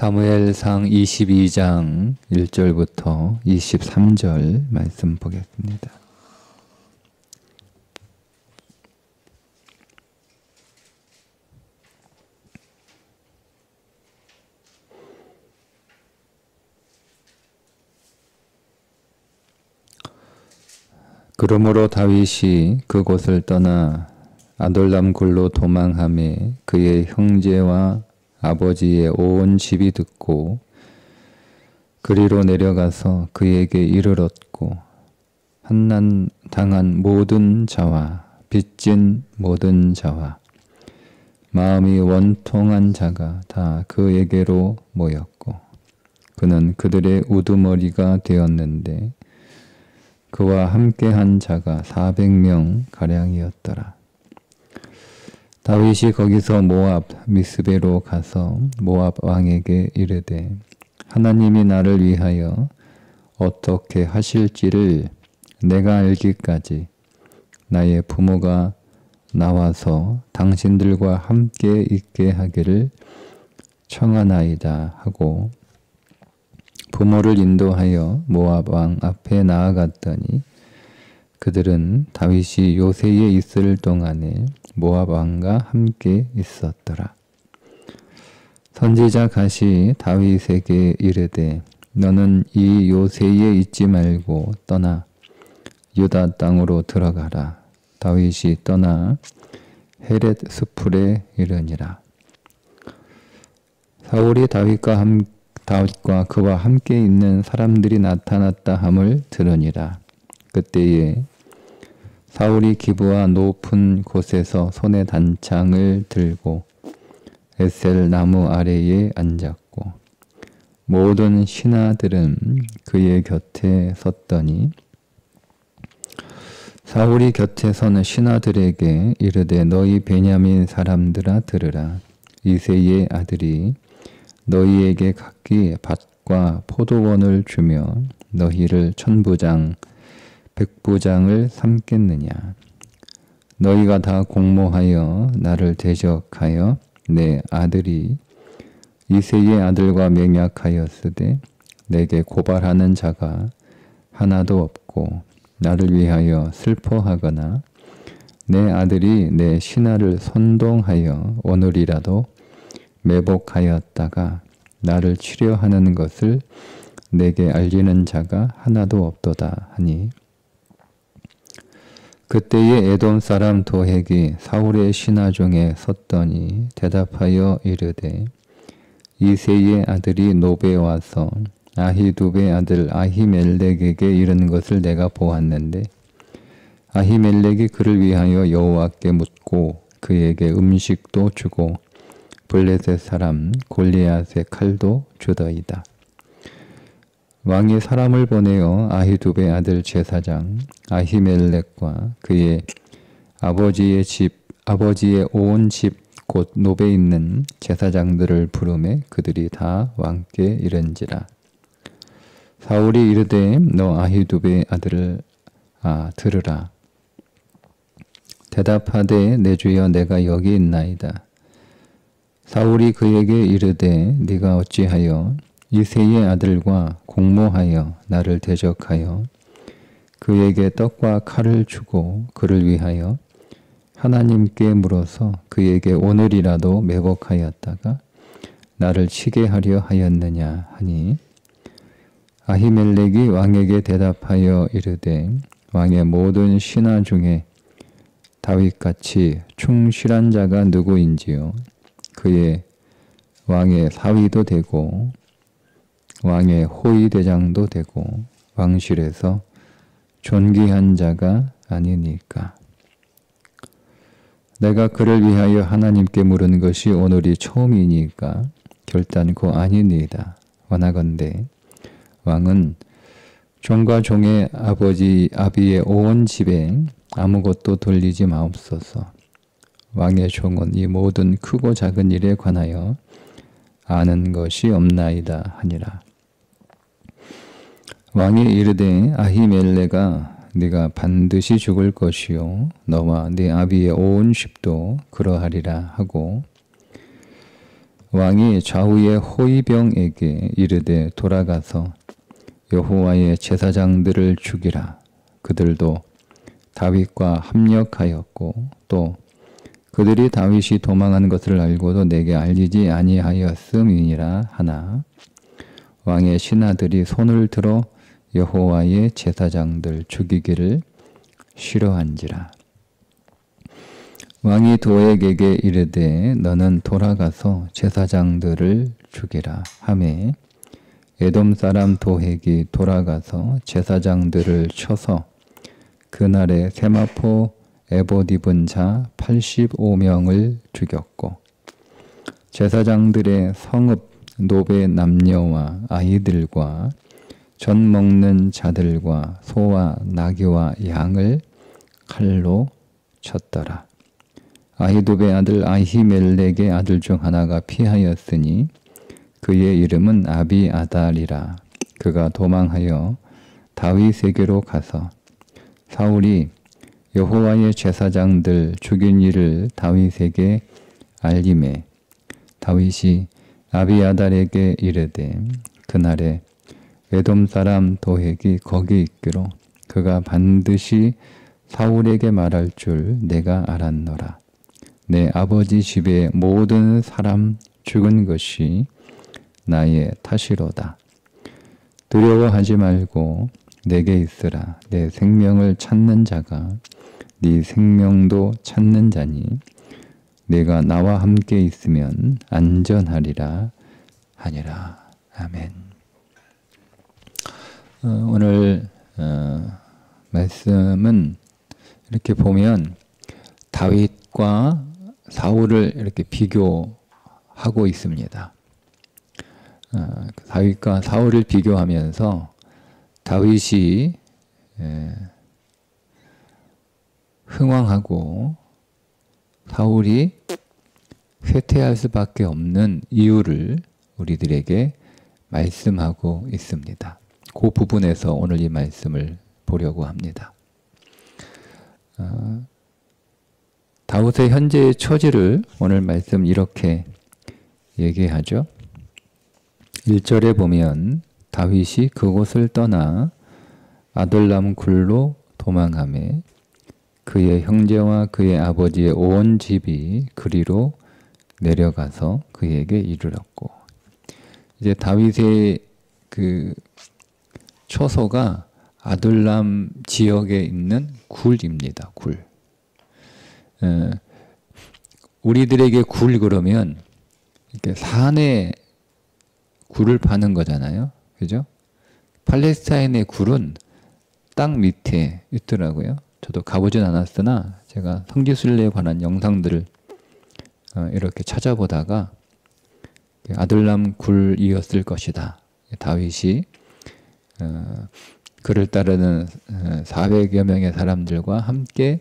사무엘상 22장 1절부터 23절 말씀 보겠습니다. 그러므로 다윗이 그곳을 떠나 아돌람 굴로 도망하매 그의 형제와 아버지의 온 집이 듣고 그리로 내려가서 그에게 이르렀고 한난 당한 모든 자와 빚진 모든 자와 마음이 원통한 자가 다 그에게로 모였고 그는 그들의 우두머리가 되었는데 그와 함께한 자가 400명 가량이었더라. 다윗이 거기서 모압 미스베로 가서 모압 왕에게 이르되 하나님이 나를 위하여 어떻게 하실지를 내가 알기까지 나의 부모가 나와서 당신들과 함께 있게 하기를 청하나이다 하고 부모를 인도하여 모압 왕 앞에 나아갔더니 그들은 다윗이 요새에 있을 동안에 모압 왕과 함께 있었더라. 선지자 갓이 다윗에게 이르되 너는 이 요새에 있지 말고 떠나 유다 땅으로 들어가라. 다윗이 떠나 헤렛 수풀에 이르니라. 사울이 다윗과 그와 함께 있는 사람들이 나타났다 함을 들으니라. 그때에 사울이 기브와 높은 곳에서 손에 단창을 들고 에셀 나무 아래에 앉았고 모든 신하들은 그의 곁에 섰더니 사울이 곁에 서는 신하들에게 이르되 너희 베냐민 사람들아 들으라. 이새의 아들이 너희에게 각기 밭과 포도원을 주며 너희를 천부장 백부장을 삼겠느냐. 너희가 다 공모하여 나를 대적하여 내 아들이 이새의 아들과 맹약하였으되 내게 고발하는 자가 하나도 없고 나를 위하여 슬퍼하거나 내 아들이 내 신하를 선동하여 오늘이라도 매복하였다가 나를 치려하는 것을 내게 알리는 자가 하나도 없도다 하니 그때에 에돔 사람 도핵이 사울의 신하 중에 섰더니 대답하여 이르되 이새의 아들이 노베 와서 아히두베 아들 아히멜렉에게 이른 것을 내가 보았는데 아히멜렉이 그를 위하여 여호와께 묻고 그에게 음식도 주고 블레셋 사람 골리앗의 칼도 주더이다. 왕이 사람을 보내어 아히두베 아들 제사장 아히멜렉과 그의 아버지의 온 집 곧 노베 있는 제사장들을 부르매 그들이 다 왕께 이른지라. 사울이 이르되 너 아히두베 아들을 들으라. 대답하되 내 주여 내가 여기 있나이다. 사울이 그에게 이르되 네가 어찌하여 이새의 아들과 공모하여 나를 대적하여 그에게 떡과 칼을 주고 그를 위하여 하나님께 물어서 그에게 오늘이라도 매복하였다가 나를 치게 하려 하였느냐 하니 아히멜렉이 왕에게 대답하여 이르되 왕의 모든 신하 중에 다윗같이 충실한 자가 누구인지요. 그의 왕의 사위도 되고 왕의 호위대장도 되고 왕실에서 존귀한 자가 아니니까. 내가 그를 위하여 하나님께 물은 것이 오늘이 처음이니까 결단코 아니니이다. 원하건대 왕은 종과 종의 아비의 온 집에 아무것도 돌리지 마옵소서. 왕의 종은 이 모든 크고 작은 일에 관하여 아는 것이 없나이다 하니라. 왕이 이르되 아히멜렉아 네가 반드시 죽을 것이요 너와 네 아비의 온 집도 그러하리라 하고 왕이 좌우의 호위병에게 이르되 돌아가서 여호와의 제사장들을 죽이라. 그들도 다윗과 합력하였고 또 그들이 다윗이 도망한 것을 알고도 내게 알리지 아니하였음이니라 하나 왕의 신하들이 손을 들어 여호와의 제사장들 죽이기를 싫어한지라. 왕이 도액에게 이르되 너는 돌아가서 제사장들을 죽이라 하매 에돔 사람 도액이 돌아가서 제사장들을 쳐서 그날에 세마포 에봇 입은 자 85명을 죽였고 제사장들의 성읍 노베 남녀와 아이들과 전 먹는 자들과 소와 나귀와 양을 칼로 쳤더라. 아히도베 아들 아히멜렉의 아들 중 하나가 피하였으니 그의 이름은 아비아달이라. 그가 도망하여 다윗에게로 가서 사울이 여호와의 제사장들 죽인 일을 다윗에게 알림해 다윗이 아비아달에게 이르되 그날에 에돔 사람 도액이 거기 있기로 그가 반드시 사울에게 말할 줄 내가 알았노라. 내 아버지 집의 모든 사람 죽은 것이 나의 탓이로다. 두려워하지 말고 내게 있으라. 내 생명을 찾는 자가 네 생명도 찾는 자니 내가 나와 함께 있으면 안전하리라 하니라. 아멘. 오늘 말씀은 이렇게 보면 다윗과 사울을 이렇게 비교하고 있습니다. 다윗과 사울을 비교하면서 다윗이 흥왕하고 사울이 쇠퇴할 수밖에 없는 이유를 우리들에게 말씀하고 있습니다. 그 부분에서 오늘 이 말씀을 보려고 합니다. 다윗의 현재의 처지를 오늘 말씀 이렇게 얘기하죠. 1절에 보면 다윗이 그곳을 떠나 아둘람 굴로 도망하매 그의 형제와 그의 아버지의 온 집이 그리로 내려가서 그에게 이르렀고 이제 다윗의 그 처소가 아둘람 지역에 있는 굴입니다. 굴. 우리들에게 굴 그러면 이렇게 산에 굴을 파는 거잖아요. 그죠? 팔레스타인의 굴은 땅 밑에 있더라고요. 저도 가보진 않았으나 제가 성지순례에 관한 영상들을 이렇게 찾아보다가 아둘람 굴이었을 것이다. 다윗이 그를 따르는 400여 명의 사람들과 함께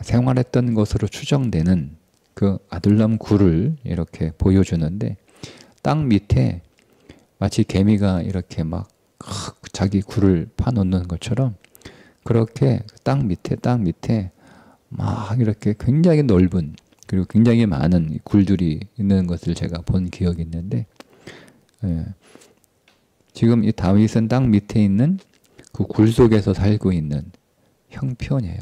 생활했던 것으로 추정되는 그 아둘람 굴을 이렇게 보여주는데 땅 밑에 마치 개미가 이렇게 막 자기 굴을 파놓는 것처럼 그렇게 땅 밑에 막 이렇게 굉장히 넓은 그리고 굉장히 많은 굴들이 있는 것을 제가 본 기억이 있는데 지금 이 다윗은 땅 밑에 있는 그 굴 속에서 살고 있는 형편이에요.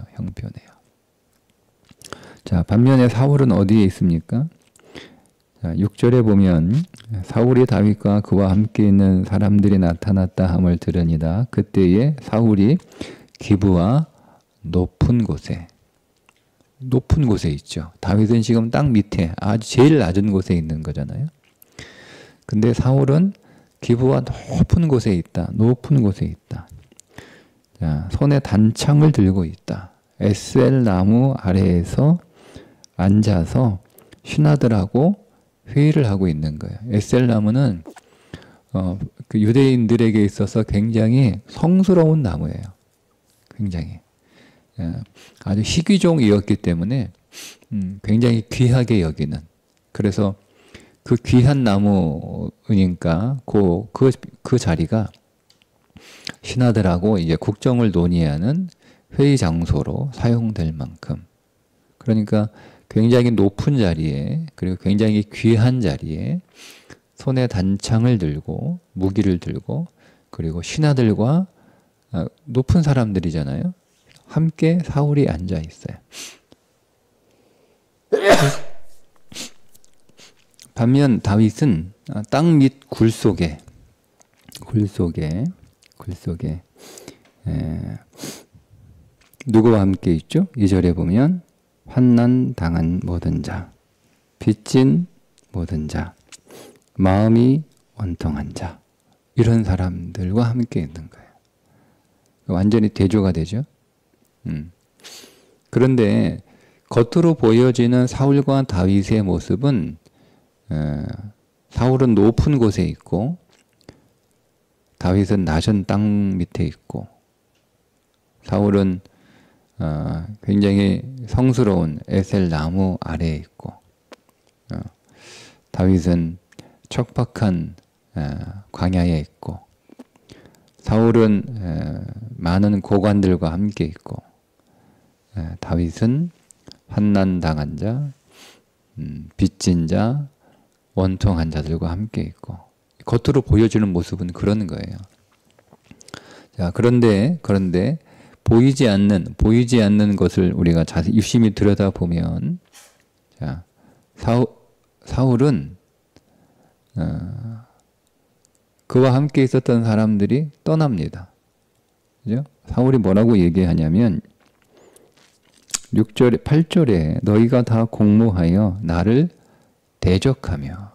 자, 반면에 사울은 어디에 있습니까? 자, 6절에 보면 사울이 다윗과 그와 함께 있는 사람들이 나타났다 함을 들으니라. 그때에 사울이 기브와 높은 곳에 있죠. 다윗은 지금 땅 밑에 아주 제일 낮은 곳에 있는 거잖아요. 근데 사울은 기브와 높은 곳에 있다. 자, 손에 단창을 들고 있다. 에셀 나무 아래에서 앉아서 신하들하고 회의를 하고 있는 거예요. 에셀 나무는 그 유대인들에게 있어서 굉장히 성스러운 나무예요. 굉장히 아주 희귀종이었기 때문에 굉장히 귀하게 여기는. 그래서 그 귀한 나무니까 그 자리가 신하들하고 이제 국정을 논의하는 회의 장소로 사용될 만큼. 그러니까 굉장히 높은 자리에, 그리고 굉장히 귀한 자리에 손에 단창을 들고 무기를 들고, 그리고 신하들과 높은 사람들이잖아요. 함께 사울이 앉아 있어요. 반면 다윗은 땅 밑 굴 속에 누구와 함께 있죠? 2절에 보면 환난 당한 모든 자, 빚진 모든 자, 마음이 원통한 자, 이런 사람들과 함께 있는 거예요. 완전히 대조가 되죠. 그런데 겉으로 보여지는 사울과 다윗의 모습은, 사울은 높은 곳에 있고 다윗은 낮은 땅 밑에 있고, 사울은 굉장히 성스러운 에셀 나무 아래에 있고, 다윗은 척박한 광야에 있고, 사울은 많은 고관들과 함께 있고, 다윗은 환난당한 자, 빚진 자, 원통한 자들과 함께 있고, 겉으로 보여지는 모습은 그런 거예요. 자, 그런데 보이지 않는 것을 우리가 자세히 유심히 들여다보면, 자, 사울은 그와 함께 있었던 사람들이 떠납니다. 그죠? 사울이 뭐라고 얘기하냐면 6절에 8절에 너희가 다 공모하여 나를 대적하며,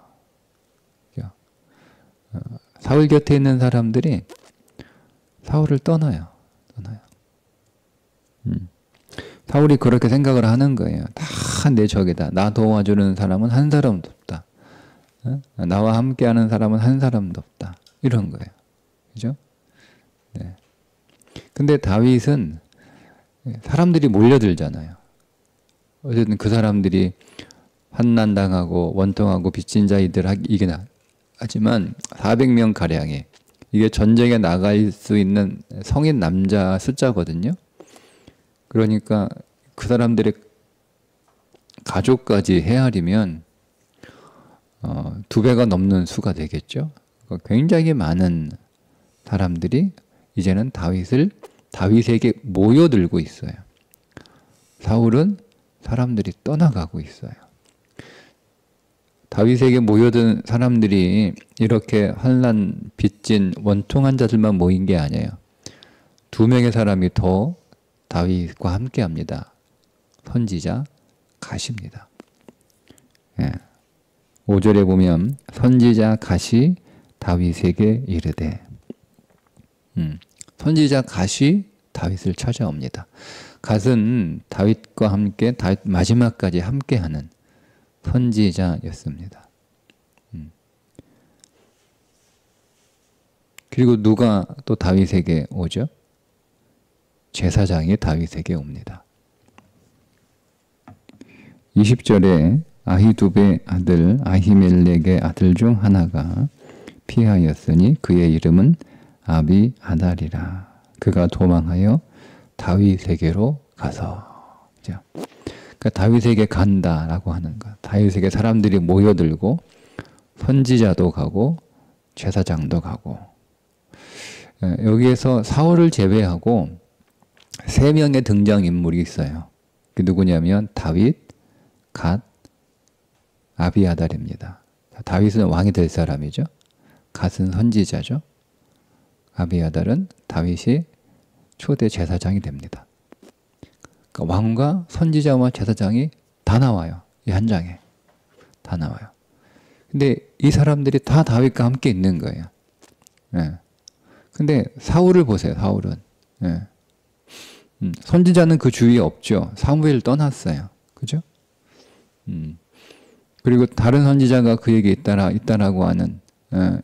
사울 곁에 있는 사람들이 사울을 떠나요. 사울이 그렇게 생각을 하는 거예요. 다 내 적이다. 나 도와주는 사람은 한 사람도 없다. 나와 함께하는 사람은 한 사람도 없다. 이런 거예요. 그죠? 네. 근데 다윗은 사람들이 몰려들잖아요. 어쨌든 그 사람들이 환난당하고 원통하고 빚진 자이긴 하지만 400명 가량의, 이게 전쟁에 나갈 수 있는 성인 남자 숫자거든요. 그러니까 그 사람들의 가족까지 헤아리면 2배가 넘는 수가 되겠죠. 굉장히 많은 사람들이 이제는 다윗에게 모여들고 있어요. 사울은 사람들이 떠나가고 있어요. 다윗에게 모여든 사람들이 이렇게 환난, 빚진, 원통한 자들만 모인 게 아니에요. 2명의 사람이 더 다윗과 함께 합니다. 선지자 갓입니다. 5절에 보면 선지자 갓이 다윗에게 이르되, 선지자 갓이 다윗을 찾아옵니다. 갓은 다윗과 함께 다윗 마지막까지 함께하는 선지자였습니다. 그리고 누가 또 다윗에게 오죠? 제사장이 다윗에게 옵니다. 20절에 아히두베의 아들 아히멜렉의 아들 중 하나가 피하였으니 그의 이름은 아비아달이라. 그가 도망하여 다윗에게로 가서. 그러니까 다윗에게 간다라고 하는 것. 다윗에게 사람들이 모여들고 선지자도 가고 제사장도 가고. 여기에서 사울을 제외하고 3명의 등장인물이 있어요. 그 누구냐면 다윗, 갓, 아비아달입니다. 다윗은 왕이 될 사람이죠. 갓은 선지자죠. 아비아달은 다윗이 초대 제사장이 됩니다. 그러니까 왕과 선지자와 제사장이 다 나와요. 이 한 장에. 다 나와요. 근데 이 사람들이 다 다윗과 함께 있는 거예요. 근데 사울을 보세요. 사울은. 선지자는 그 주위에 없죠. 사무엘 떠났어요. 그죠? 그리고 다른 선지자가 그에게 있다라고 하는,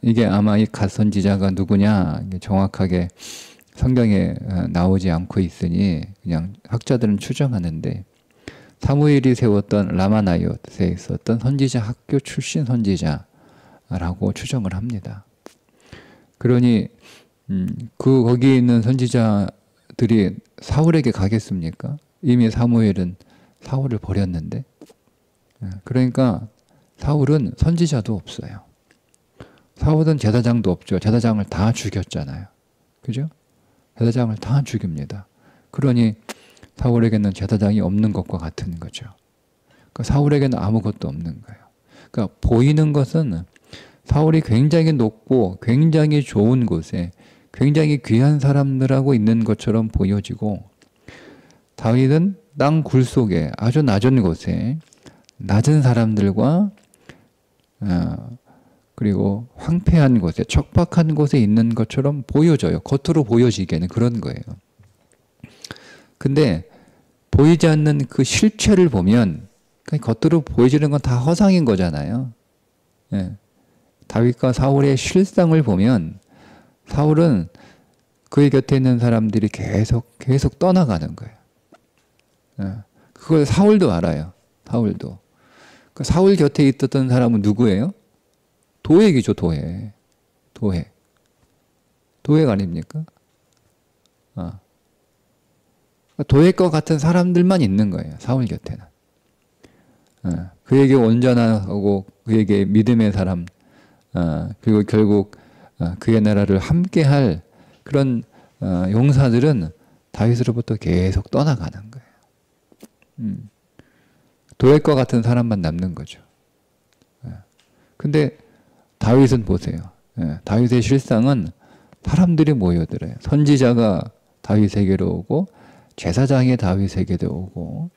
이게 아마 이 갓 선지자가 누구냐 정확하게 성경에 나오지 않고 있으니 그냥 학자들은 추정하는데, 사무엘이 세웠던 라마나이ot에 있었던 선지자 학교 출신 선지자라고 추정을 합니다. 그러니 거기에 있는 선지자들이 사울에게 가겠습니까? 이미 사무엘은 사울을 버렸는데. 그러니까 사울은 선지자도 없어요. 사울은 제사장도 없죠. 제사장을 다 죽였잖아요. 그죠? 제사장을 다 죽입니다. 그러니 사울에게는 제사장이 없는 것과 같은 거죠. 그러니까 사울에게는 아무것도 없는 거예요. 그러니까 보이는 것은 사울이 굉장히 높고 굉장히 좋은 곳에 굉장히 귀한 사람들하고 있는 것처럼 보여지고, 다윗은 땅 굴 속에 아주 낮은 곳에 낮은 사람들과 그리고 황폐한 곳에, 척박한 곳에 있는 것처럼 보여져요. 겉으로 보여지기에는 그런 거예요. 근데 보이지 않는 그 실체를 보면 겉으로 보여지는 건 다 허상인 거잖아요. 예. 다윗과 사울의 실상을 보면 사울은 그의 곁에 있는 사람들이 계속 떠나가는 거예요. 예. 그걸 사울도 알아요. 사울도. 그 사울 곁에 있었던 사람은 누구예요? 도액이죠, 도액. 도액 아닙니까? 도액과 같은 사람들만 있는 거예요, 사울 곁에는. 그에게 온전하고 그에게 믿음의 사람, 그리고 결국 그의 나라를 함께할 그런 용사들은 다윗으로부터 계속 떠나가는 거예요. 도액과 같은 사람만 남는 거죠. 근데 다윗은 보세요. 다윗의 실상은 사람들이 모여들어요. 선지자가 다윗에게로 오고, 제사장이 다윗에게도 오고,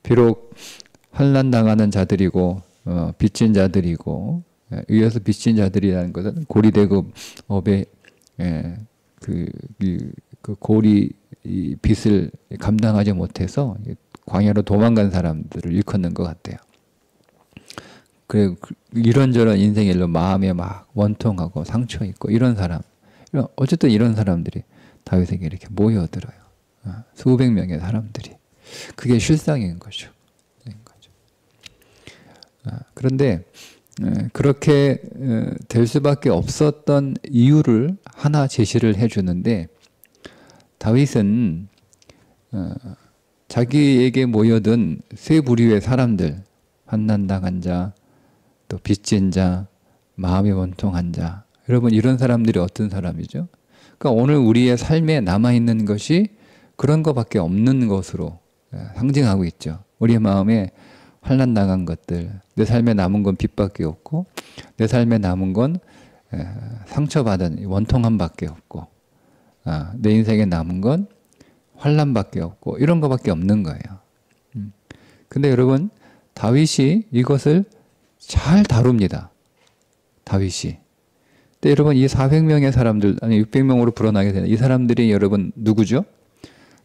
비록 환난 당하는 자들이고 빚진 자들이고, 위에서 빚진 자들이라는 것은 고리대금 업의 그 고리 빚을 감당하지 못해서 광야로 도망간 사람들을 일컫는 것 같아요. 그리고 이런저런 인생의 일로 마음에 막 원통하고 상처 있고 이런 사람, 어쨌든 이런 사람들이 다윗에게 이렇게 모여들어요. 수백 명의 사람들이. 그게 실상인 거죠. 그런데 그렇게 될 수밖에 없었던 이유를 하나 제시를 해주는데, 다윗은 자기에게 모여든 세 부류의 사람들, 환난당한 자, 또 빚진 자, 마음이 원통한 자, 여러분 이런 사람들이 어떤 사람이죠? 그러니까 오늘 우리의 삶에 남아있는 것이 그런 것밖에 없는 것으로 상징하고 있죠. 우리의 마음에 환난당한 것들, 내 삶에 남은 건 빚밖에 없고, 내 삶에 남은 건 상처받은 원통함밖에 없고, 내 인생에 남은 건 환난밖에 없고, 이런 것밖에 없는 거예요. 근데 여러분, 다윗이 이것을 잘 다룹니다. 다윗이. 근데 여러분, 이 400명의 사람들, 아니 600명으로 불어나게 되는 이 사람들이 여러분 누구죠?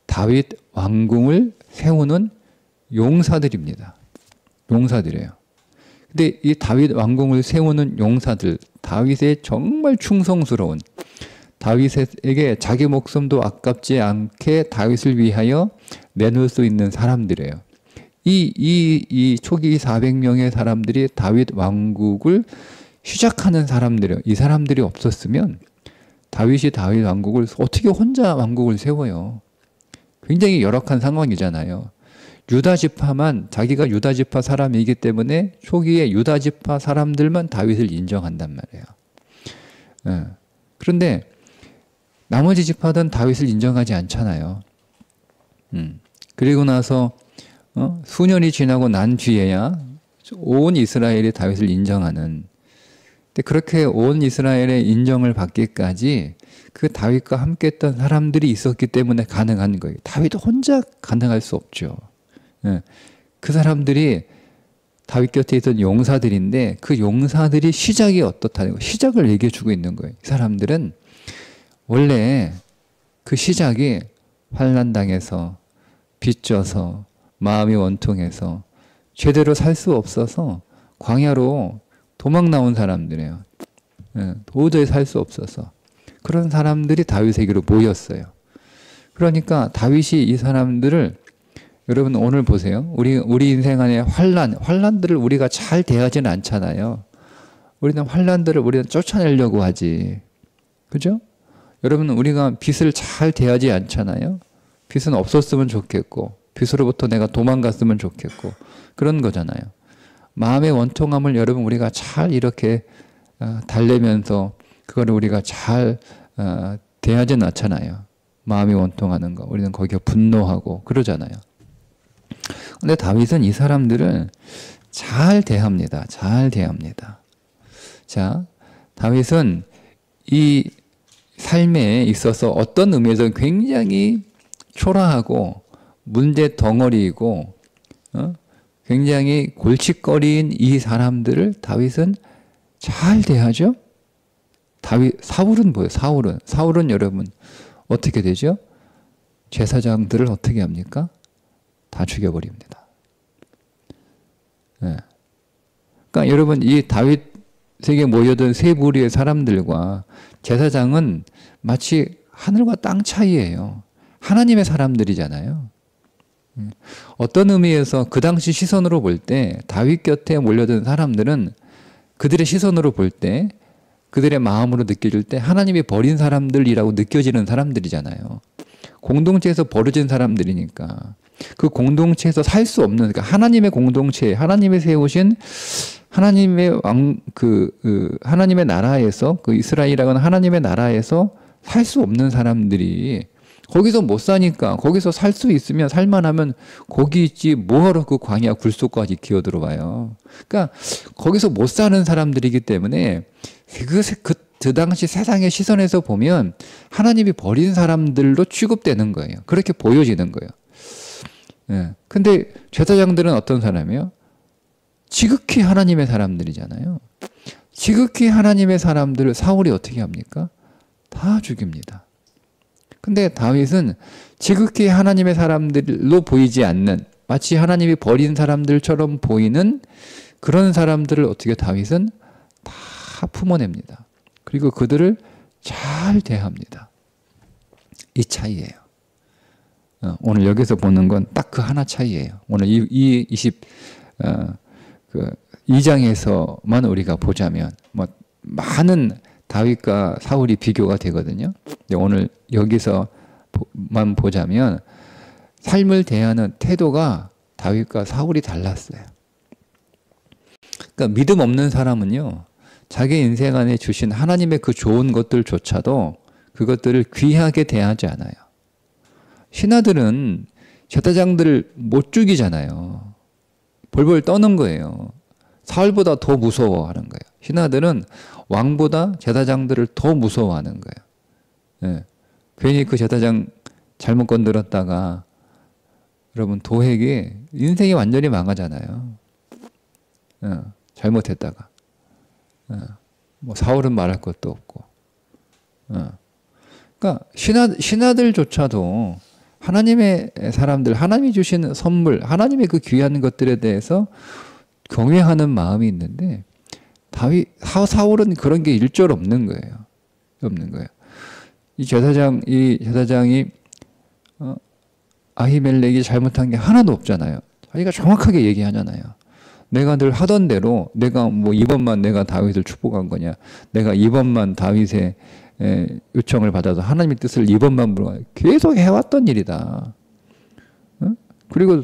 다윗 왕궁을 세우는 용사들입니다. 용사들이에요. 근데 이 다윗 왕궁을 세우는 용사들, 다윗의 정말 충성스러운, 다윗에게 자기 목숨도 아깝지 않게 다윗을 위하여 내놓을 수 있는 사람들이에요. 이 초기 400명의 사람들이 다윗 왕국을 시작하는 사람들이에요. 이 사람들이 없었으면 다윗이 다윗 왕국을 어떻게 혼자 왕국을 세워요? 굉장히 열악한 상황이잖아요. 유다 지파만, 자기가 유다 지파 사람이기 때문에 초기에 유다 지파 사람들만 다윗을 인정한단 말이에요. 그런데 나머지 지파들은 다윗을 인정하지 않잖아요. 그리고 나서 수년이 지나고 난 뒤에야 온 이스라엘이 다윗을 인정하는, 근데 그렇게 온 이스라엘의 인정을 받기까지 그 다윗과 함께 했던 사람들이 있었기 때문에 가능한 거예요. 다윗 혼자 가능할 수 없죠. 그 사람들이 다윗 곁에 있던 용사들인데, 그 용사들이 시작이 어떻다는 거, 시작을 얘기해 주고 있는 거예요. 이 사람들은 원래 그 시작이 환난당해서, 빚져서, 마음이 원통해서, 제대로 살 수 없어서 광야로 도망 나온 사람들이에요. 도저히 살 수 없어서. 그런 사람들이 다윗에게로 모였어요. 그러니까 다윗이 이 사람들을, 여러분 오늘 보세요. 우리 인생 안에 환난들을 우리가 잘 대하지는 않잖아요. 우리는 환난들을 우리는 쫓아내려고 하지. 그죠? 여러분 우리가 빚을 잘 대하지 않잖아요. 빚은 없었으면 좋겠고, 빚으로부터 내가 도망갔으면 좋겠고 그런 거잖아요. 마음의 원통함을 여러분 우리가 잘 이렇게 달래면서 그거를 우리가 잘 대하진 않잖아요. 마음이 원통하는 거. 우리는 거기에 분노하고 그러잖아요. 근데 다윗은 이 사람들을 잘 대합니다. 잘 대합니다. 자, 다윗은 이 삶에 있어서 어떤 의미에서 굉장히 초라하고 문제 덩어리이고 굉장히 골칫거리인 이 사람들을 다윗은 잘 대하죠. 사울은 뭐예요? 사울은 여러분 어떻게 되죠? 제사장들을 어떻게 합니까? 다 죽여버립니다. 네. 그러니까 여러분 이 다윗에게 모여든 세 무리의 사람들과 제사장은 마치 하늘과 땅 차이예요. 하나님의 사람들이잖아요. 어떤 의미에서 그 당시 시선으로 볼 때 다윗 곁에 몰려든 사람들은 그들의 시선으로 볼 때 그들의 마음으로 느껴질 때 하나님이 버린 사람들이라고 느껴지는 사람들이잖아요. 공동체에서 버려진 사람들이니까 그 공동체에서 살 수 없는 그러니까 하나님의 공동체, 하나님이 세우신 하나님의 하나님의 나라에서 그 이스라엘이라는 하나님의 나라에서 살 수 없는 사람들이 거기서 못 사니까 거기서 살 수 있으면 살만하면 거기 있지 뭐하러 그 광야 굴속까지 기어들어와요. 그러니까 거기서 못 사는 사람들이기 때문에 그 당시 세상의 시선에서 보면 하나님이 버린 사람들로 취급되는 거예요. 그렇게 보여지는 거예요. 예. 근데 제사장들은 어떤 사람이에요? 지극히 하나님의 사람들이잖아요. 지극히 하나님의 사람들을 사울이 어떻게 합니까? 다 죽입니다. 근데 다윗은 지극히 하나님의 사람들로 보이지 않는 마치 하나님이 버린 사람들처럼 보이는 그런 사람들을 어떻게 다윗은 다 품어냅니다. 그리고 그들을 잘 대합니다. 이 차이예요. 오늘 여기서 보는 건 딱 그 하나 차이예요. 오늘 이 2장에서만 우리가 보자면 뭐 많은 다윗과 사울이 비교가 되거든요. 근데 오늘 여기서만 보자면 삶을 대하는 태도가 다윗과 사울이 달랐어요. 그러니까 믿음 없는 사람은요, 자기 인생 안에 주신 하나님의 그 좋은 것들조차도 그것들을 귀하게 대하지 않아요. 신하들은 제사장들을 못 죽이잖아요. 벌벌 떠는 거예요. 사울보다 더 무서워하는 거예요. 신하들은 왕보다 제사장들을 더 무서워하는 거예요. 예. 괜히 그 제사장 잘못 건드렸다가 여러분 도핵이 인생이 완전히 망하잖아요. 잘못했다가. 뭐 사울은 말할 것도 없고. 그러니까 신하들조차도 하나님의 사람들, 하나님이 주신 선물, 하나님의 그 귀한 것들에 대해서 경외하는 마음이 있는데 사울은 그런 게 일절 없는 거예요. 없는 거예요. 이 제사장이 아히멜렉이 잘못한 게 하나도 없잖아요. 자기가 정확하게 얘기하잖아요. 내가 늘 하던 대로 내가 뭐 이번만 내가 다윗을 축복한 거냐. 내가 이번만 다윗의 요청을 받아서 하나님의 뜻을 이번만 물어 계속 해왔던 일이다. 그리고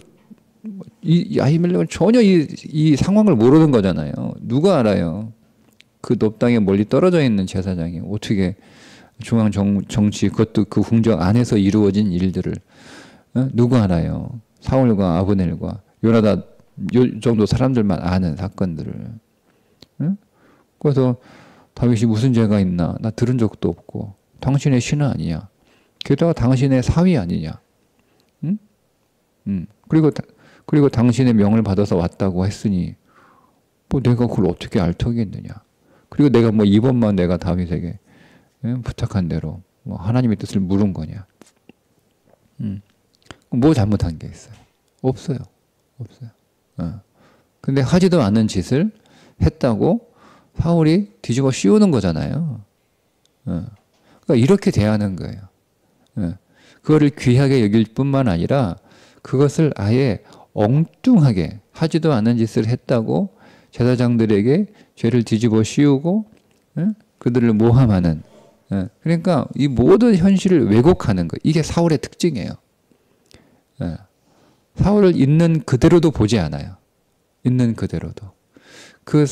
이 아히멜렉은 전혀 이 상황을 모르는 거잖아요. 누가 알아요? 그 높당에 멀리 떨어져 있는 제사장이 어떻게 중앙 정치 그것도 그 궁정 안에서 이루어진 일들을 누가 알아요? 사울과 아브넬과 요나단 요 정도 사람들만 아는 사건들을. 그래서 다윗이 무슨 죄가 있나? 나 들은 적도 없고 당신의 신은 아니냐? 게다가 당신의 사위 아니냐? 그리고 당신의 명을 받아서 왔다고 했으니 뭐 내가 그걸 어떻게 알 턱이겠느냐? 그리고 내가 뭐 이번만 내가 다윗에게 부탁한 대로 뭐 하나님의 뜻을 물은 거냐? 뭐 잘못한 게 있어요? 없어요. 근데 하지도 않은 짓을 했다고 사울이 뒤집어 씌우는 거잖아요. 그러니까 이렇게 대하는 거예요. 그거를 귀하게 여길 뿐만 아니라 그것을 아예 엉뚱하게 하지도 않은 짓을 했다고 제사장들에게 죄를 뒤집어 씌우고 그들을 모함하는, 그러니까 이 모든 현실을 왜곡하는 거, 이게 사울의 특징이에요. 사울을 있는 그대로도 보지 않아요. 있는 그대로도. 그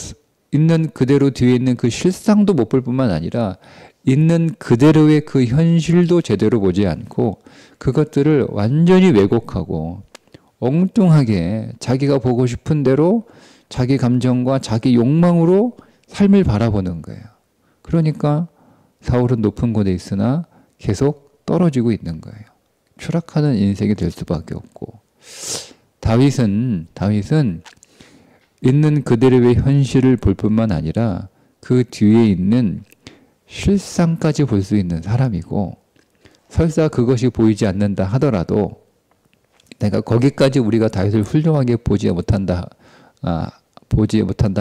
있는 그대로 뒤에 있는 그 실상도 못 볼 뿐만 아니라 있는 그대로의 그 현실도 제대로 보지 않고 그것들을 완전히 왜곡하고 엉뚱하게 자기가 보고 싶은 대로 자기 감정과 자기 욕망으로 삶을 바라보는 거예요. 그러니까 사울은 높은 곳에 있으나 계속 떨어지고 있는 거예요. 추락하는 인생이 될 수밖에 없고, 다윗은 있는 그대로의 현실을 볼 뿐만 아니라 그 뒤에 있는 실상까지 볼 수 있는 사람이고, 설사 그것이 보이지 않는다 하더라도 내가 거기까지 우리가 다윗을 훌륭하게 보지 못한다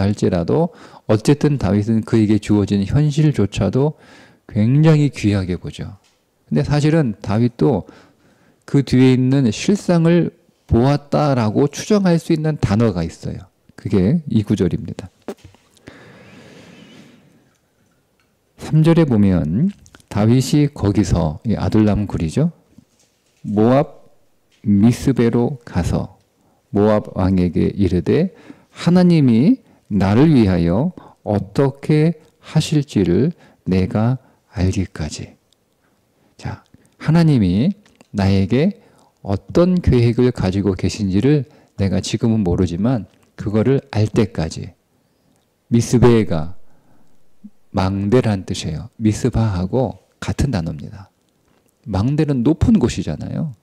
할지라도 어쨌든 다윗은 그에게 주어진 현실조차도 굉장히 귀하게 보죠. 근데 사실은 다윗도 그 뒤에 있는 실상을 보았다라고 추정할 수 있는 단어가 있어요. 그게 이 구절입니다. 3절에 보면 다윗이 거기서, 아둘람 굴이죠, 모압 미스베로 가서 모압 왕에게 이르되 하나님이 나를 위하여 어떻게 하실지를 내가 알기까지. 자, 하나님이 나에게 어떤 계획을 가지고 계신지를 내가 지금은 모르지만 그거를 알 때까지. 미스베가 망대란 뜻이에요. 미스바하고 같은 단어입니다. 망대는 높은 곳이잖아요.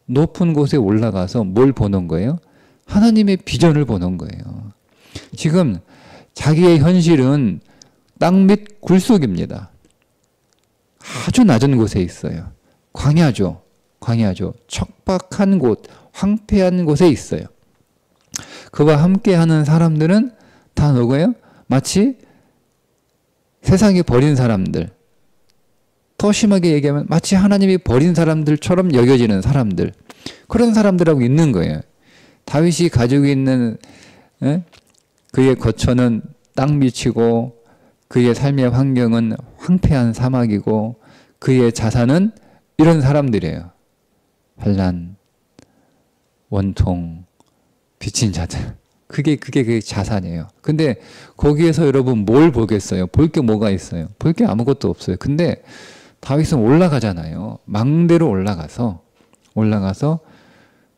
높은 곳에 올라가서 뭘 보는 거예요? 하나님의 비전을 보는 거예요. 지금 자기의 현실은 땅 밑 굴속입니다. 아주 낮은 곳에 있어요. 광야죠. 척박한 곳, 황폐한 곳에 있어요. 그와 함께하는 사람들은 다 누구예요? 마치 세상이 버린 사람들, 더 심하게 얘기하면 마치 하나님이 버린 사람들처럼 여겨지는 사람들, 그런 사람들하고 있는 거예요. 다윗이 가지고 있는 그의 거처는 땅 밑이고 그의 삶의 환경은 황폐한 사막이고 그의 자산은 이런 사람들이에요. 환난, 원통, 빚진 자들. 그게 그 자산이에요. 근데 거기에서 여러분 뭘 보겠어요? 볼 게 뭐가 있어요? 볼 게 아무것도 없어요. 근데 다윗은 올라가잖아요. 망대로 올라가서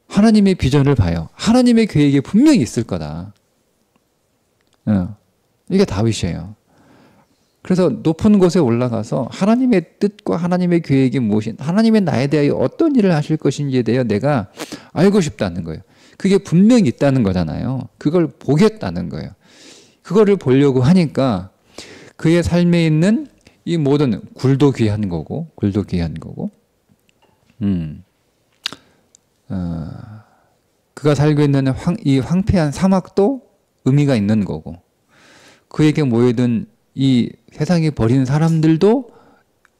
하나님의 비전을 봐요. 하나님의 계획이 분명히 있을 거다. 이게 다윗이에요. 그래서 높은 곳에 올라가서 하나님의 뜻과 하나님의 계획이 무엇인, 하나님의 나에 대하여 어떤 일을 하실 것인지에 대해 내가 알고 싶다는 거예요. 그게 분명히 있다는 거잖아요. 그걸 보겠다는 거예요. 그거를 보려고 하니까 그의 삶에 있는 이 모든 굴도 귀한 거고, 그가 살고 있는 이 황폐한 사막도 의미가 있는 거고, 그에게 모여든 이 세상에 버린 사람들도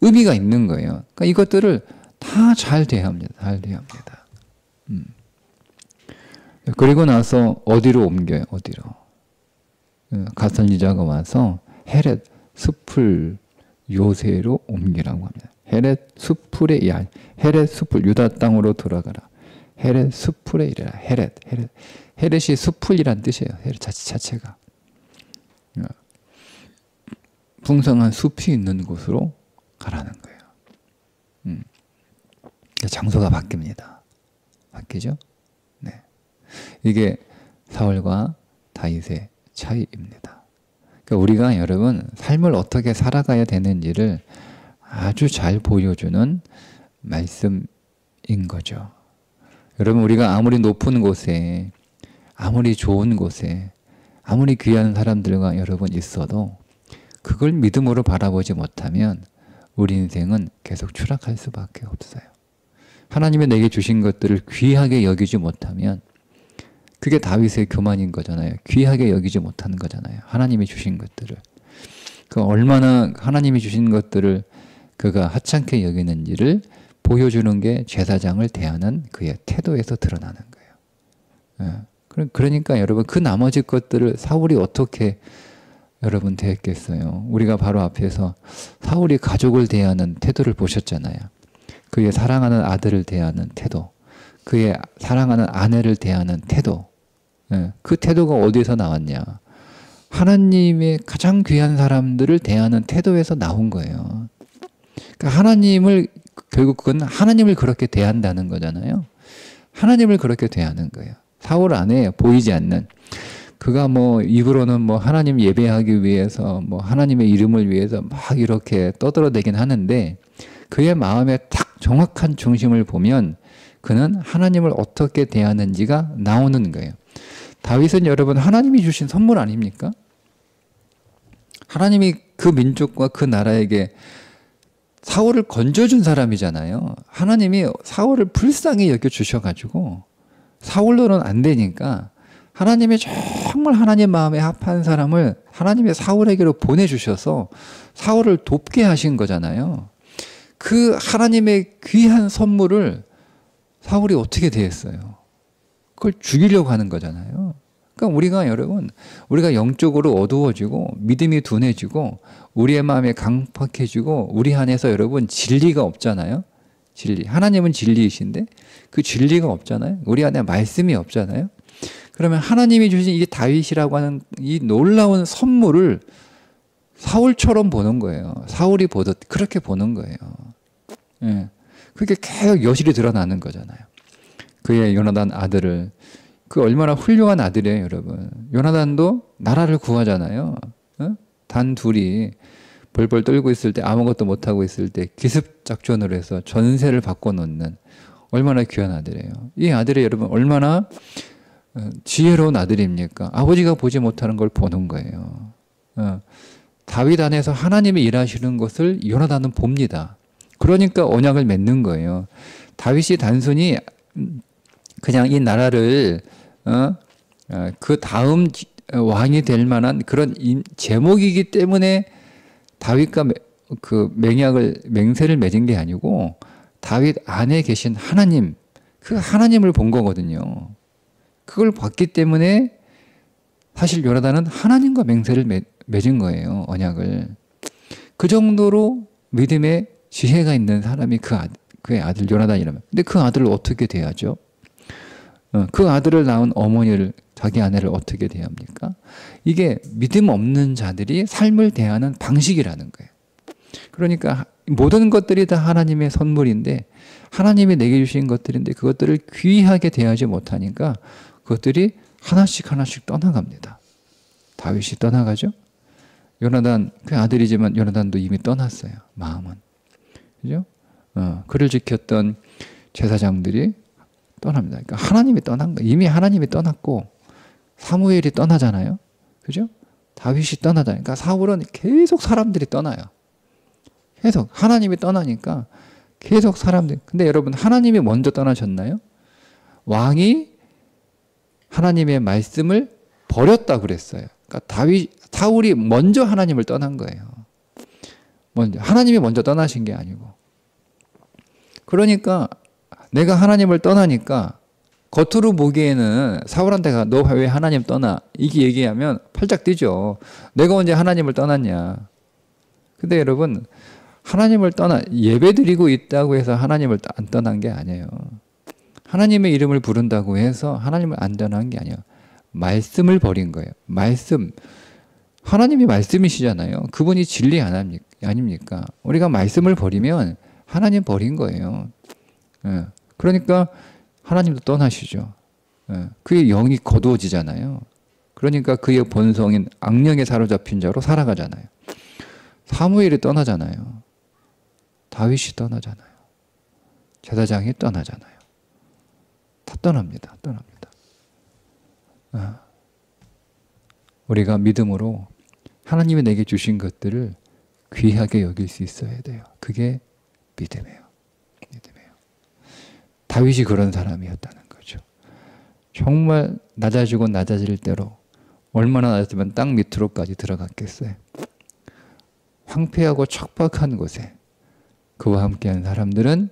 의미가 있는 거예요. 그러니까 이것들을 다 잘 대합니다. 그리고 나서 어디로 옮겨요? 가설리자가 와서 헤렛 숲을 요새로 옮기라고 합니다. 헤렛 숲을 유다 땅으로 돌아가라. 헤렛 숲을에 이르라. 헤렛이 숲을이란 뜻이에요. 헤렛 자체가 풍성한 숲이 있는 곳으로 가라는 거예요. 장소가 바뀌죠? 네. 이게 사울과 다윗의 차이입니다. 그러니까 우리가 여러분 삶을 어떻게 살아가야 되는지를 아주 잘 보여주는 말씀인 거죠. 여러분 우리가 아무리 높은 곳에, 아무리 좋은 곳에, 아무리 귀한 사람들과 여러분 있어도 그걸 믿음으로 바라보지 못하면 우리 인생은 계속 추락할 수밖에 없어요. 하나님이 내게 주신 것들을 귀하게 여기지 못하면 그게 다윗의 교만인 거잖아요. 귀하게 여기지 못하는 거잖아요. 하나님이 주신 것들을. 그 얼마나 하나님이 주신 것들을 그가 하찮게 여기는지를 보여주는 게 제사장을 대하는 그의 태도에서 드러나는 거예요. 그러니까 여러분 그 나머지 것들을 사울이 어떻게 여러분 대했겠어요. 우리가 바로 앞에서 사울이 가족을 대하는 태도를 보셨잖아요. 그의 사랑하는 아들을 대하는 태도. 그의 사랑하는 아내를 대하는 태도, 그 태도가 어디에서 나왔냐? 하나님의 가장 귀한 사람들을 대하는 태도에서 나온 거예요. 그러니까 하나님을, 결국 그건 하나님을 그렇게 대한다는 거잖아요. 하나님을 그렇게 대하는 거예요. 사울 안에 보이지 않는, 그가 뭐 입으로는 뭐 하나님 예배하기 위해서 뭐 하나님의 이름을 위해서 막 이렇게 떠들어대긴 하는데, 그의 마음의 딱 정확한 중심을 보면 그는 하나님을 어떻게 대하는지가 나오는 거예요. 다윗은 여러분 하나님이 주신 선물 아닙니까? 하나님이 그 민족과 그 나라에게 사울을 건져준 사람이잖아요. 하나님이 사울을 불쌍히 여겨주셔가지고 사울로는 안 되니까 하나님이 정말 하나님 마음에 합한 사람을 하나님의 사울에게로 보내주셔서 사울을 돕게 하신 거잖아요. 그 하나님의 귀한 선물을 사울이 어떻게 대했어요? 그걸 죽이려고 하는 거잖아요. 그러니까 우리가 여러분, 우리가 영적으로 어두워지고 믿음이 둔해지고 우리의 마음이 강팍해지고 우리 안에서 여러분 진리가 없잖아요. 진리. 하나님은 진리이신데 그 진리가 없잖아요. 우리 안에 말씀이 없잖아요. 그러면 하나님이 주신 이 다윗이라고 하는 이 놀라운 선물을 사울처럼 보는 거예요. 사울이 보듯 그렇게 보는 거예요. 예. 그게 계속 여실히 드러나는 거잖아요. 그의 요나단 아들을, 그 얼마나 훌륭한 아들이에요, 여러분. 요나단도 나라를 구하잖아요. 단 둘이 벌벌 떨고 있을 때, 아무것도 못하고 있을 때 기습 작전으로 해서 전세를 바꿔놓는 얼마나 귀한 아들이에요. 이 아들이 여러분 얼마나 지혜로운 아들입니까? 아버지가 보지 못하는 걸 보는 거예요. 다윗 안에서 하나님이 일하시는 것을 요나단은 봅니다. 그러니까 언약을 맺는 거예요. 다윗이 단순히 그냥 이 나라를 그 다음 왕이 될 만한 그런 제목이기 때문에 다윗과 그 맹세를 맺은 게 아니고 다윗 안에 계신 하나님, 그 하나님을 본 거거든요. 그걸 봤기 때문에 사실 요나단은 하나님과 맹세를 맺은 거예요. 언약을. 그 정도로 믿음의 지혜가 있는 사람이 그의 아들 요나단이라면. 근데 그 아들을 어떻게 대하죠? 그 아들을 낳은 어머니를, 자기 아내를 어떻게 대합니까? 이게 믿음 없는 자들이 삶을 대하는 방식이라는 거예요. 그러니까 모든 것들이 다 하나님의 선물인데, 하나님이 내게 주신 것들인데 그것들을 귀하게 대하지 못하니까 그것들이 하나씩 하나씩 떠나갑니다. 다윗이 떠나가죠. 요나단 그 아들이지만 요나단도 이미 떠났어요. 마음은. 그죠? 그를 지켰던 제사장들이 떠납니다. 그러니까 하나님이 떠난 거예요. 이미 하나님이 떠났고 사무엘이 떠나잖아요. 그죠? 다윗이 떠나잖아요. 그러니까 사울은 계속 사람들이 떠나요. 계속 하나님이 떠나니까 계속 사람들이. 근데 여러분 하나님이 먼저 떠나셨나요? 왕이 하나님의 말씀을 버렸다 그랬어요. 그러니까 사울이 먼저 하나님을 떠난 거예요. 먼저 하나님이 먼저 떠나신 게 아니고. 그러니까 내가 하나님을 떠나니까 겉으로 보기에는 사울한테 가, 너 왜 하나님 떠나? 이게 얘기하면 팔짝 뛰죠. 내가 언제 하나님을 떠났냐. 근데 여러분 하나님을 예배드리고 있다고 해서 하나님을 안 떠난 게 아니에요. 하나님의 이름을 부른다고 해서 하나님을 안 떠난 게 아니에요. 말씀을 버린 거예요. 말씀. 하나님이 말씀이시잖아요. 그분이 진리 아닙니까? 우리가 말씀을 버리면 하나님 버린 거예요. 그러니까 하나님도 떠나시죠. 그의 영이 거두어지잖아요. 그러니까 그의 본성인 악령에 사로잡힌 자로 살아가잖아요. 사무엘이 떠나잖아요. 다윗이 떠나잖아요. 제사장이 떠나잖아요. 다 떠납니다. 우리가 믿음으로 하나님이 내게 주신 것들을 귀하게 여길 수 있어야 돼요. 그게 믿음이에요. 다윗이 그런 사람이었다는 거죠. 정말 낮아지고 낮아질 대로 얼마나 낮았으면 땅 밑으로까지 들어갔겠어요. 황폐하고 척박한 곳에 그와 함께한 사람들은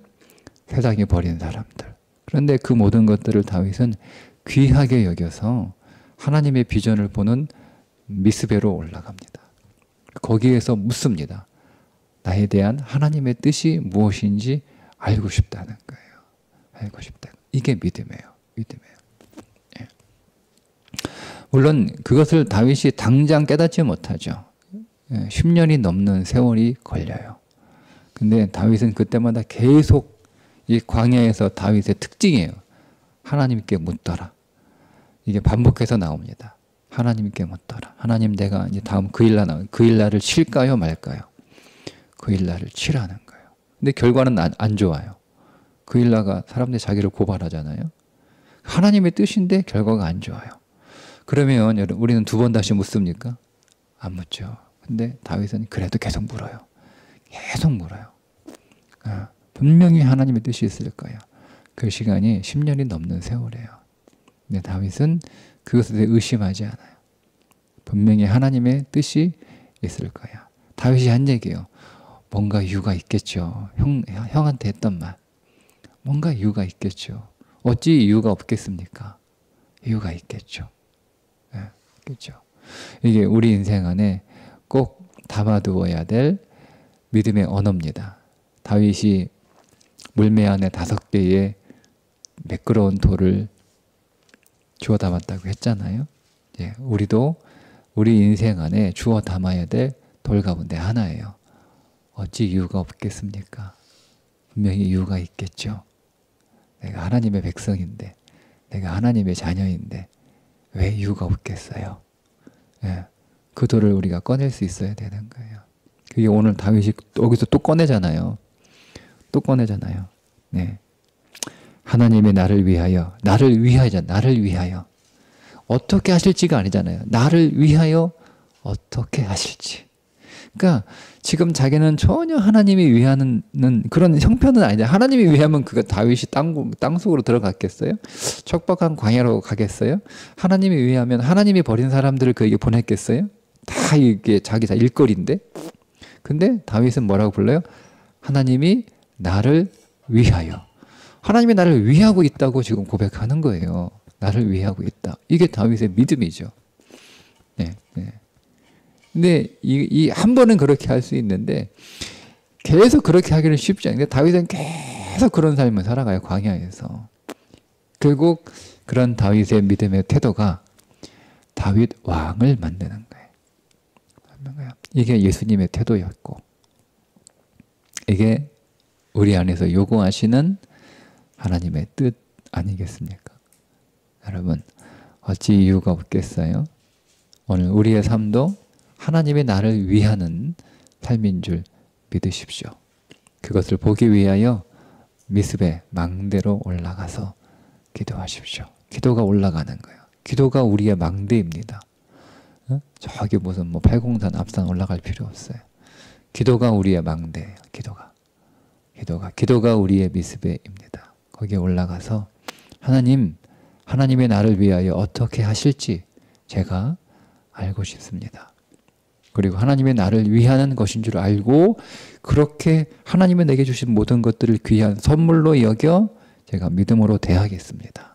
세상이 버린 사람들. 그런데 그 모든 것들을 다윗은 귀하게 여겨서 하나님의 비전을 보는 미스베로 올라갑니다. 거기에서 묻습니다. 나에 대한 하나님의 뜻이 무엇인지 알고 싶다는 거예요. 알고 싶다. 이게 믿음이에요. 믿음이에요. 예. 물론 그것을 다윗이 당장 깨닫지 못하죠. 10년이 넘는 세월이 걸려요. 근데 다윗은 그때마다 계속 이 광야에서 다윗의 특징이에요. 하나님께 묻더라. 이게 반복해서 나옵니다. 하나님께 묻더라. 하나님, 내가 이제 다음 그 일날을 칠까요 말까요? 그 일날을 치라는 거예요. 근데 결과는 안 좋아요. 그 일날가 사람들이 자기를 고발하잖아요. 하나님의 뜻인데 결과가 안 좋아요. 그러면 우리는 두 번 다시 묻습니까? 안 묻죠. 근데 다윗은 그래도 계속 물어요. 계속 물어요. 분명히 하나님의 뜻이 있을 거예요. 그 시간이 10년이 넘는 세월이에요. 근데 다윗은 그것에 대해 의심하지 않아요. 분명히 하나님의 뜻이 있을 거야. 다윗이 한 얘기예요. 뭔가 이유가 있겠죠. 형한테 했던 말. 뭔가 이유가 있겠죠. 어찌 이유가 없겠습니까? 이유가 있겠죠. 네, 있겠죠. 이게 우리 인생 안에 꼭 담아두어야 될 믿음의 언어입니다. 다윗이 물매 안에 5개의 매끄러운 돌을 주워 담았다고 했잖아요. 예, 우리도 우리 인생 안에 주워 담아야 될 돌 가운데 하나예요. 어찌 이유가 없겠습니까? 분명히 이유가 있겠죠. 내가 하나님의 백성인데, 내가 하나님의 자녀인데 왜 이유가 없겠어요? 예, 그 돌을 우리가 꺼낼 수 있어야 되는 거예요. 그게 오늘 다윗이 여기서 또 꺼내잖아요. 또 꺼내잖아요. 네. 하나님이 나를 위하여 어떻게 하실지가 아니잖아요. 나를 위하여 어떻게 하실지. 그러니까 지금 자기는 전혀 하나님이 위하는 그런 형편은 아니잖아요. 하나님이 위하면 그거 다윗이 땅속으로 들어갔겠어요? 척박한 광야로 가겠어요? 하나님이 위하면 하나님이 버린 사람들을 그에게 보냈겠어요? 다 이게 자기 다 일거리인데. 근데 다윗은 뭐라고 불러요? 하나님이 나를 위하여. 하나님이 나를 위하고 있다고 지금 고백하는 거예요. 나를 위하고 있다. 이게 다윗의 믿음이죠. 네, 네. 근데 이 한 번은 그렇게 할 수 있는데 계속 그렇게 하기는 쉽지 않은데 다윗은 계속 그런 삶을 살아가요. 광야에서. 결국 그런 다윗의 믿음의 태도가 다윗 왕을 만드는 거예요. 이게 예수님의 태도였고 이게 우리 안에서 요구하시는 하나님의 뜻 아니겠습니까? 여러분, 어찌 이유가 없겠어요? 오늘 우리의 삶도 하나님이 나를 위하는 삶인 줄 믿으십시오. 그것을 보기 위하여 미스베 망대로 올라가서 기도하십시오. 기도가 올라가는 거예요. 기도가 우리의 망대입니다. 저기 무슨 팔공산 앞산 올라갈 필요 없어요. 기도가 우리의 망대예요. 기도가 우리의 미스베입니다. 거기에 올라가서 하나님이 나를 위하여 어떻게 하실지 제가 알고 싶습니다. 그리고 하나님이 나를 위하는 것인 줄 알고 그렇게 하나님이 내게 주신 모든 것들을 귀한 선물로 여겨 제가 믿음으로 대하겠습니다.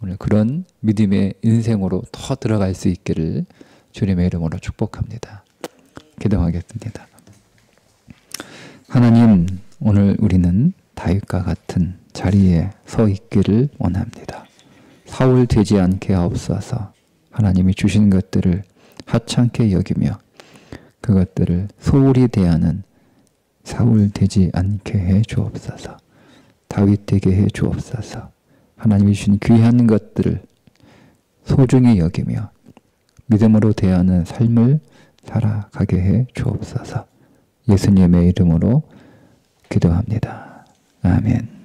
오늘 그런 믿음의 인생으로 더 들어갈 수 있기를 주님의 이름으로 축복합니다. 기도하겠습니다. 하나님, 오늘 우리는 다윗과 같은 자리에 서 있기를 원합니다. 사울 되지 않게 하옵소서. 하나님이 주신 것들을 하찮게 여기며 그것들을 소홀히 대하는 사울 되지 않게 해 주옵소서. 다윗 되게 해 주옵소서. 하나님이 주신 귀한 것들을 소중히 여기며 믿음으로 대하는 삶을 살아가게 해 주옵소서. 예수님의 이름으로 기도합니다. 아멘.